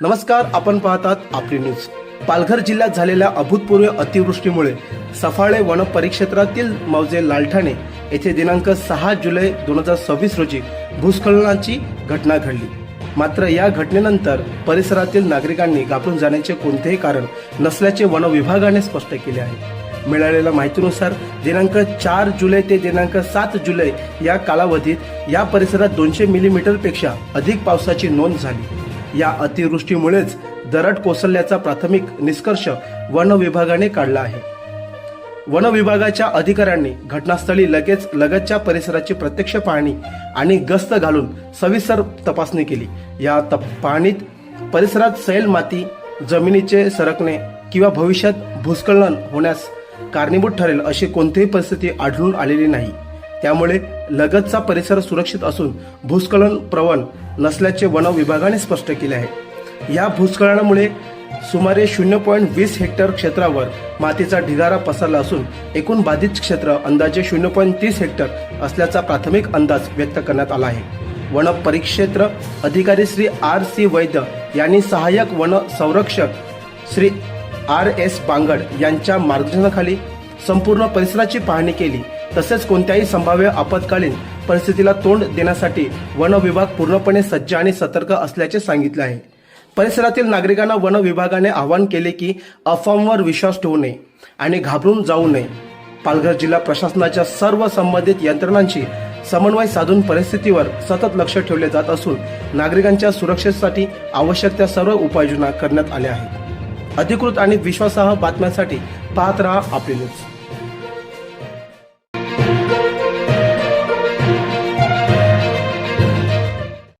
नमस्कार, आपण पाहतात आपली न्यूज। पालघर जिल्ह्यात झालेल्या अभूतपूर्व अतिवृष्टीमुळे सफाळे वन परिक्षेत्रातील मौजे लालठाणे येथे दिनांक 6 जुलै 2026 रोजी भूस्खलनाची घटना घडली। मात्र या घटनेनंतर परिसरातील नागरिकांनी घाबरून जाण्याचे कोणतेही कारण नसल्याचे वन विभागाने स्पष्ट केले आहे। मिळालेल्या माहितीनुसार दिनांक 4 जुलै ते दिनांक 7 जुलै या कालावधीत या परिसरात 200 मिलीमीटरपेक्षा अधिक पावसाची नोंद झाली। या अतिवृष्टीमुळेच दरड कोसळल्याचा प्राथमिक निष्कर्ष वन विभागाने काढला आहे। वन विभागाच्या अधिकाऱ्यांनी घटनास्थळी लगेच लगतच्या परिसराची प्रत्यक्ष पाहणी आणि गस्त घालून सविस्तर तपासणी केली। या पाहणीत परिसरात सैल माती, जमिनीचे सरकणे किंवा भविष्यात भूस्खलन होण्यास कारणीभूत ठरेल अशी कोणतीही परिस्थिती आढळून आलेली नाही। त्यामुळे लगतचा परिसर सुरक्षित असून भूस्खलन प्रवण नसल्याचे वन विभागाने स्पष्ट केले आहे। या भूस्खलनामुळे सुमारे 0.20 हेक्टर क्षेत्रावर मातीचा ढिगारा पसरला असून एकूण बाधित क्षेत्र अंदाजे 0.30 हेक्टर असल्याचा प्राथमिक अंदाज व्यक्त करण्यात आला आहे। वन परिक्षेत्र अधिकारी श्री RC वैद्य यांनी सहाय्यक वन संरक्षक श्री RS बांगड यांच्या मार्गदर्शनाखाली संपूर्ण परिसराची पाहणी केली। तसेच कोणत्याही संभाव्य आपत्कालीन परिस्थितीला तोंड देण्यासाठी वन विभाग पूर्णपणे सज्ज आणि सतर्क असल्याचे सांगितले आहे। परिसरातील नागरिकांना वन विभागाने आवाहन केले की अफवांवर विश्वास ठेवू नये आणि घाबरून जाऊ नये। पालघर जिल्हा प्रशासनाच्या सर्व संबंधित यंत्रणांशी समन्वय साधून परिस्थितीवर सतत लक्ष ठेवले जात असून नागरिकांच्या सुरक्षेसाठी आवश्यक त्या सर्व उपाययोजना करण्यात आल्या आहेत। अधिकृत आणि विश्वासार्ह बातम्यांसाठी पाहत रहा आपली न्यूज।